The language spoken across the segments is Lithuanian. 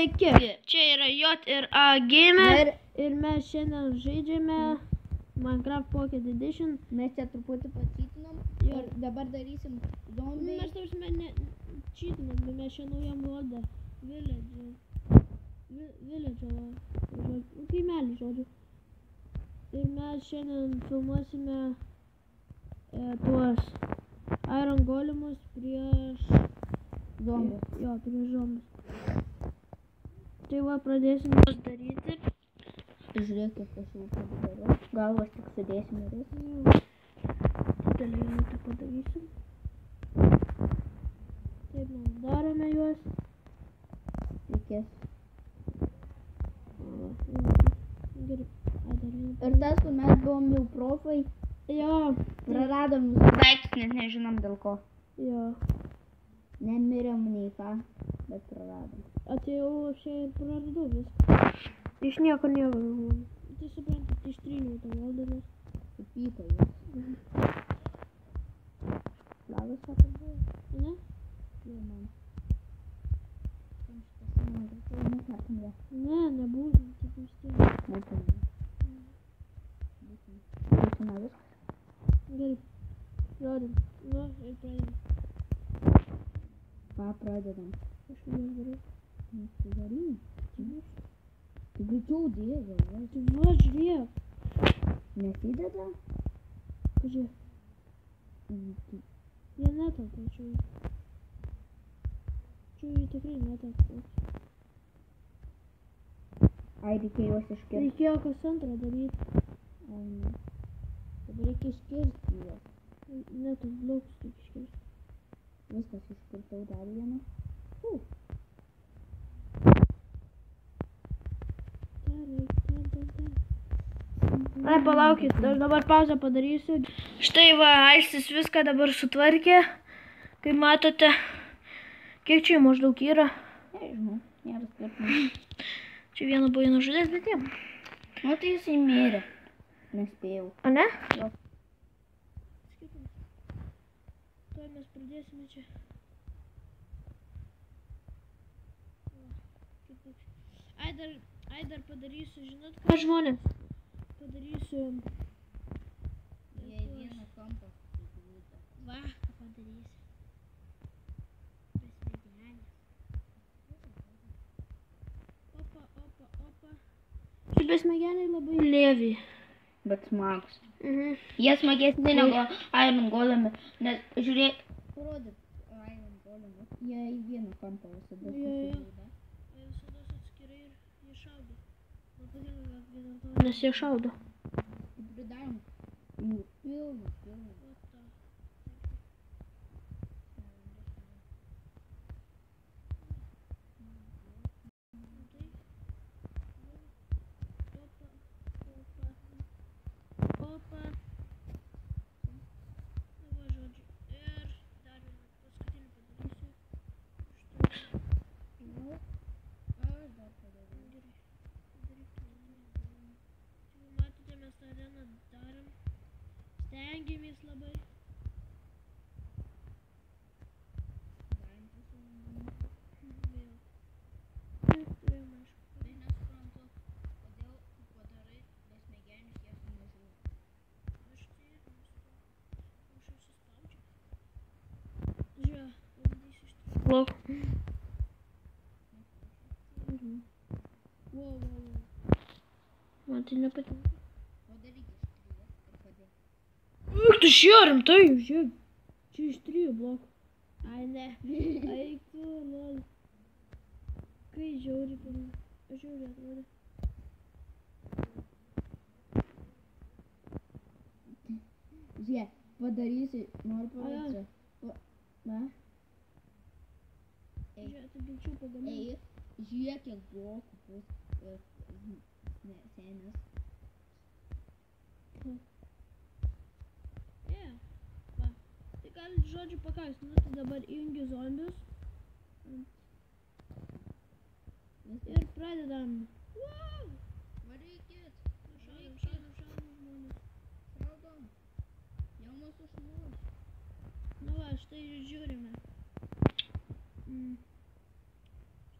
Sveiki, čia yra J ir A Gamer ir mes šiandien žaidžiame Minecraft Pocket Edition. Mes čia truputį pačytinom ir dabar darysim zombiai. Mes tausime ne čytinom, bet mes čia naujam vode Village, kaimelį žodžiu. Ir mes šiandien filmuosime tuos Iron Golemus prieš Zombius. Jo, prieš zombius. Tai va, pradėsim juos daryti. Žiūrėk, kiek aš jau padariau. Galvas tik sudėsim ir jas. Daliai tai padarysim. Taip, mes darome juos. Reikės. Gerai. Ir tas, kur mes buvom jau profai, Jo. praradom visus daiktus, nes nežinom dėl ko. Jo. Nemirėm nei ką, bet praradom. Atėjau čia ir praradau viską. Iš nieko negalvoju. Tai suprantat, ištryniau tą valdanas. Supyko jos. Labas, ką tai buvo? Ne? Jau man. Ne, nebūsim, tik vis tiek. Būsim viskas. Gerai. Rodom. Nu, ir pradėjom. Ką pradedam? Aš nežinau. Sudaryk. Tu greičiau dėdė. Tu va, žiūrėk. Nesideda? Pažiūrėk. Jie netelpa, čia. Čia jie tikrai netelpa. Ai, reikėjo juos iškirsti. Reikėjo kas antrą daryti. Ai, ne. Dabar reikia iškirsti juos. Ne, tos blokus tik iškirsti. Viskas iškirtau dar vieną. Ai, palaukit, aš dabar pauzę padarysiu. Štai va, Aistis viską dabar sutvarkė. Kaip matote, kiek čia maždaug yra? Nežinau, nėra skirtumo. Čia vieną buvo nužudęs, bet jau. Nu tai jisai mirė. Nespėjau. A ne? Jo. Tuoj mes pradėsime čia. Ai, dar padarysiu, žinot ką, žmonės? Padarysiu... Jei vieną kampą sugrūda. Va, ką padarysiu. Besmedėlė. Opa. Šį besmegeliai labai lėvi. Bet smagus. Mhm. Jie smagesni negu Iron Golemi. Nes žiūrėk. Parodyt Iron Golemi. Jie į vieną kampą visada sugrūda. Jie visada atskirai ir jie šaudo. Man patinka, nes jie šaudo. Pridarom jų pilną. Opa. Nu va, žodžiu. Ir dar vieną paskutinį padarysiu. Nu, aš dar padariau. Gerai. Padaryk tu. Čia matote, mes tą areną darom. Stengiamės labai. Vėl. Turėjom, aišku. Bet nesuprantu, kodėl tu padarai besmegenius, jie sumažuoja. Aš tai irgi nesuprantu. Aš suspaudžiu. Žiūrėk, pabandysiu iš tikrųjų. Blok. Wow. Man tai nepatinka. Padaryk iš 3 ir padėk. Uk, tu šio rimtai, žiūrėk. Čia iš 3 blokų. Ai, ne. Ai, tu, lol. Kai žiauriai patinka. Aš žiauriai atrodo. Žiūrėk, padarysi, noriu parodyti. Na? Žiūrėk, tu greičiau pagaminti. Eik, žiūrėk, kiek blokų bus senis. Va. Tai gal žodžiu pakaks. Nu, tai dabar įjungiu zombius. Ir pradedam. Wow! Varykit! Šaudom žmonės. Šaudom! Jau mūsų šnuos. Nu va, štai žiūrime.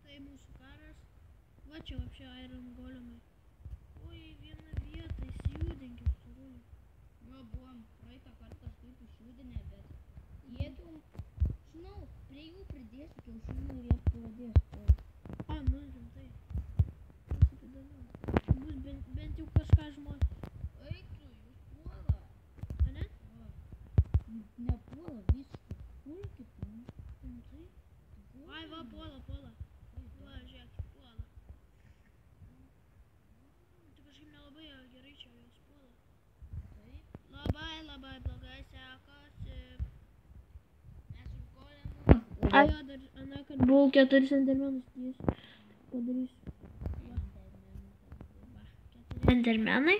Štai mūsų karas. Va čia вообще Iron Golemai. Oi, vieną vietą įsijudinkit su rūliu. Jo, buvom praeitą kartą taip išjudinę, bet jie jau, žinau, prie jų pridėsiu kiaušinių ir jie pradės. A, nu rimtai. Bus įdomu. Bus bent jau kažką žmonės. Eik tu, jūs puola. Ane? Nepuola viską. Pulkit, nu. Rimtai? Ai, va, puola. Va, žiūrėk, puola. Tai kažkaip nelabai gerai čia jos puola. Taip. Labai blogai sekasi. Mes užkolėm. Ai, jo, dar anakart buvau 4 endermenus padarysiu. Endermenai.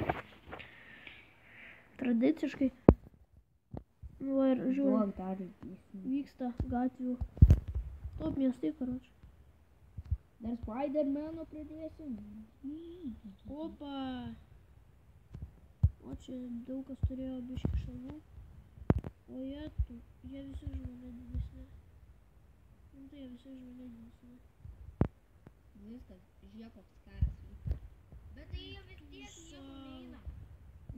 Tradiciškai. Nu, va ir žiūrėjau. Vyksta gatvių. Top miestai, karočiui. Dar Spidermano pridėsim. Opa. O čia daug kas turėjo biškį šalmų. O jie visi už mane didesni. Tai jie visi už mane didesni. Viskas, žiūrėk, koks karas vyksta. Bet tai jie vis tiek nieko neina.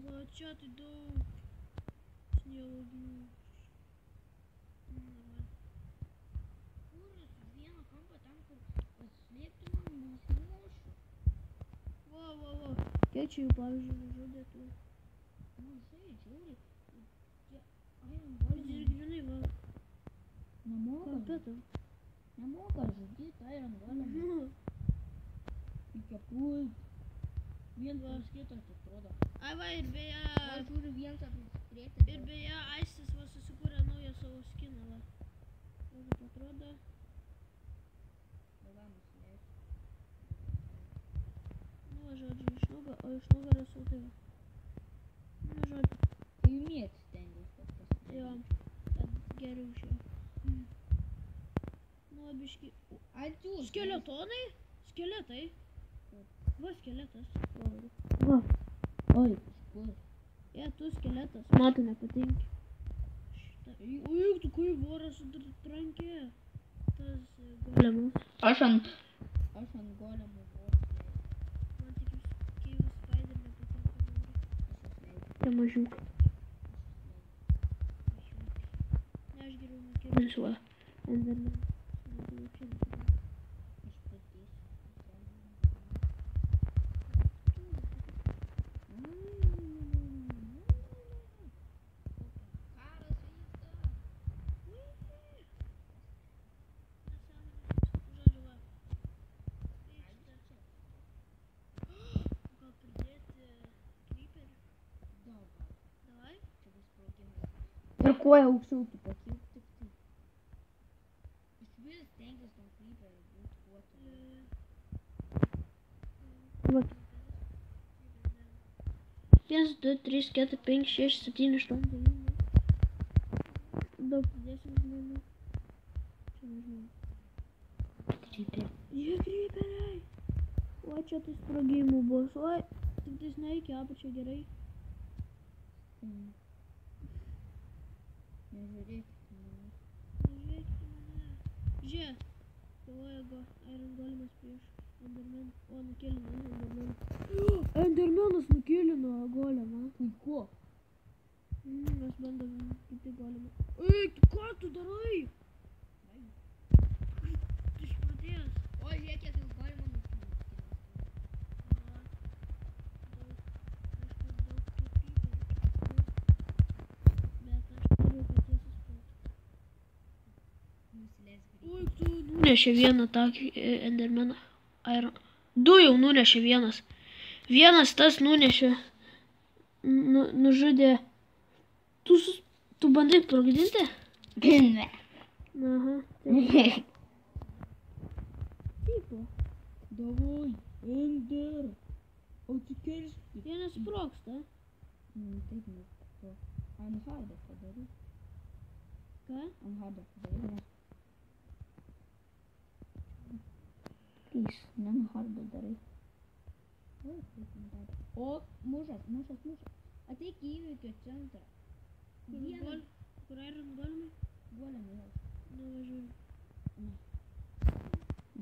Va čia tai daug sniegugių. Kūrus vieną kampą tam, kur paslėptumėm mūsų. Va. Kiek čia jų, pavyzdžiui, nužudė tų? Mažai, žiūri. Tie Iron Ir Golemai gyvenai, va. nemoka. Karpėtų. Nemoka žudyti Iron Golemai. Reikia pult. Vien pas kitas atrodo. Ai va, ir beje... O žiūri vienas apsistrėti. Ir beje, Aistis va susikūrė naują savo skiną, va. Kaip atrodo. Dabar nusileis. Nu, va, žodžiu, iš nugaros jau tai va. Nu, žodžiu, Tai mėt stengiasi, kad pasidaryti. jo, kad geriau iš jo. Nu, biški... Atsiūs. Skeletonai? Skeletai? Va, skeletas. Va. Oi, kur? Tu skeletas. Matau, nepatinki. Ui, tu kaip voras trankė. Tas golemas. Aš ant golemų voros leidžiu. Man tik keivas spider nepatinka vorai. Tie mažiukai. Ne, aš geriau nukirbinsiu, va. Enderman. Man tai вообще nepatinka. Aš patys. Karas vyksta. Žodžiu, va. Vyksta. Gal pridėti creeperį? Davai? Čia bus sprogimas. Ir kuo aukščiau tu pakilk tik tai. Iš vis stengiasi tam creeperį būt kuo toliau. Va. 1, 2, 3, 4, 5, 6, 7, 8, 9. Daug pridėsim žmonių. Čia nežinau. Creeper. Jie creeperiai. O čia tai sprogimų bus. Oi, tik tais nereikia apačią gerai. Nežiūrėkit mane. Žiūrėkite mane. Žiūrėk. Galvoju, jeigu Iron Golemas prieš Enderman. O, nukėlino Enderman. Endermanas nukėlino golemą. Puiku. Mes bandom kiti golemą. Ei, ką tu darai? Tu išpratėjęs. O žiūrėk, kiek jau galima nuskilti. Oi, tu nunešė vieną tą Endermaną. Du jau nunešė vienas. Vienas tas nunešė. Nužudė. Tu bandai sprogdinti? Ne. Aha. Taip. Davai, Ender. Atsikirsti. Jie nesprogsta. Taip, nes. Ant hardo padarai. Ką? Ant hardo padarai, nes. Please, ne ant hardo darai. O, mušas. Ateik į įvykio centrą. Kur Iron Golemai? Golemai jau. Nuvažiuoju.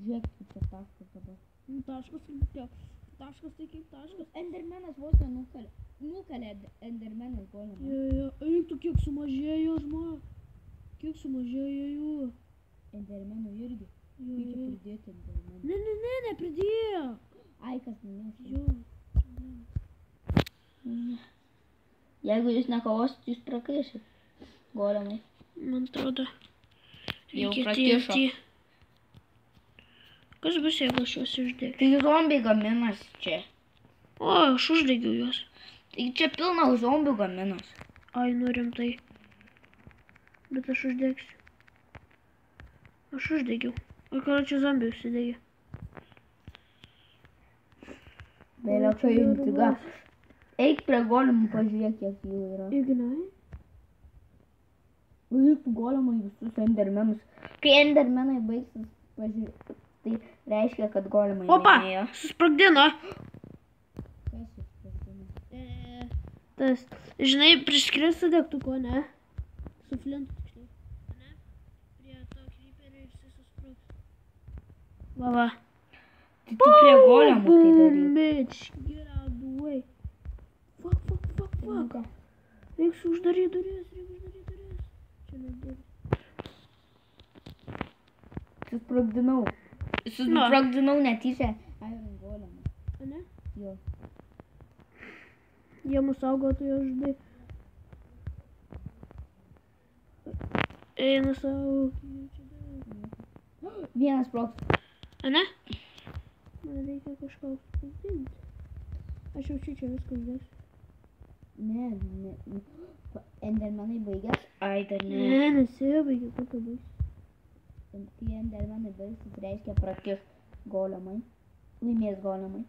Žiūrėk, kaip čia taškas dabar. Nu, tą taškas, taškas tai kaip taškas. Endermenas vos nukalė Endermenas golemą. Jo, eik tu kiek sumažėjo žmona. Kiek sumažėjo jų. Endermenų irgi. Reikia pridėti Endermeną. Ne, nepridėjo. Ai, kas numės. Jo. Jeigu jūs nekovosit, jūs prakaišit. Golemai. Man atrodo. Jau reikia prakišo. TNT. Kas bus, jeigu aš juos uždegsiu? Tai zombiai gaminas čia. O, aš uždegiau juos. Tai čia pilna zombių gaminas. Ai, nu rimtai. Bet aš uždegsiu. Aš uždegiau. O ką čia zombiai užsidegė? Vėliau čia intriga. Eik prie golemų, pažiūrėk, kiek jų yra. Ignai. Eik golemai visus endermenus. Kai endermenai baigsis, pažiūrėk. Tai reiškia, kad golemai Opa! laimėjo. Susprogdino. Kas susprogdino? Tas, žinai, priskris su degtuku, ne? Su flintu tiksliau. Ne? Prie to kryperio ir jisai susprogs. Va. Tai tu prie golemų tai daryk. Bitch, get out the way. Fuck. Reiks uždaryt duris. Čia neduris. Susprogdinau netyčia Iron golemą. A ne? Jo. Jie mus saugotų, jie žudai. Eina savo. Vienas sprogs. A ne? Man reikia kažką užsprogdinti. Aš jau čia viską uždėsiu. Ne. Endermenai baigės? Ai, dar ne. Ne, nesibaigė, kur tu baigsi. Kai endermenai baigsis, reiškia prakiš golemai. Laimės golemai.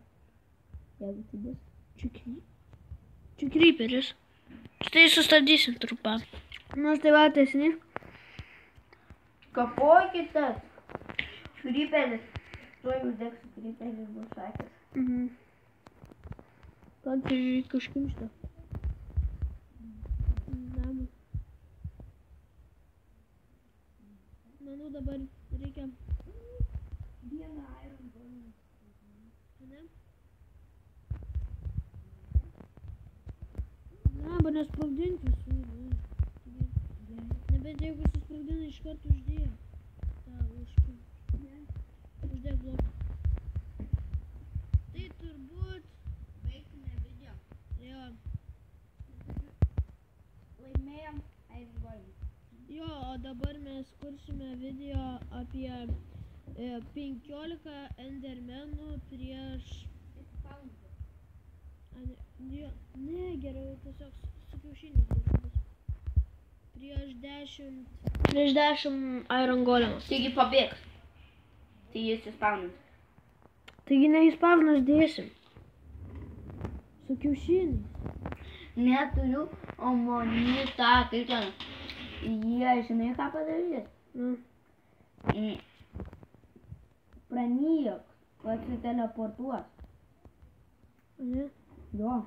Jeigu tai bus. Čia kryperis. Štai sustabdysim trupą. Nu, tai va, tiesni. Kapokitės. Kryperis. Tuoj uždegsiu kryperis bus sakęs. Gal čia reikia užkimšti. Manau, dabar reikia Vieną Iron golemą. ne? Nesprogdinti visų. Nebent jeigu susprogdina iš karto uždėjo. Uždėk bloką. Tai turbūt Baigtume video. jo. Laimėjom Iron golemą. Jo, o dabar mes kursime video apie 15 endermenų prieš... Ne, geriau tiesiog su kiaušiniais bus. Prieš 10 Iron golemų. Taigi pabėgs. Tai jis įspaunins. Taigi neįspavnas dėsim. Su kiaušiniais. Neturiu omeny tą, kaip ten. Jie, žinai ką padarys? Pranyjok, pasiteleportuos. Ne? Jo.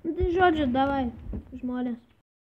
Nu tai žodžiu, davai, žmonės.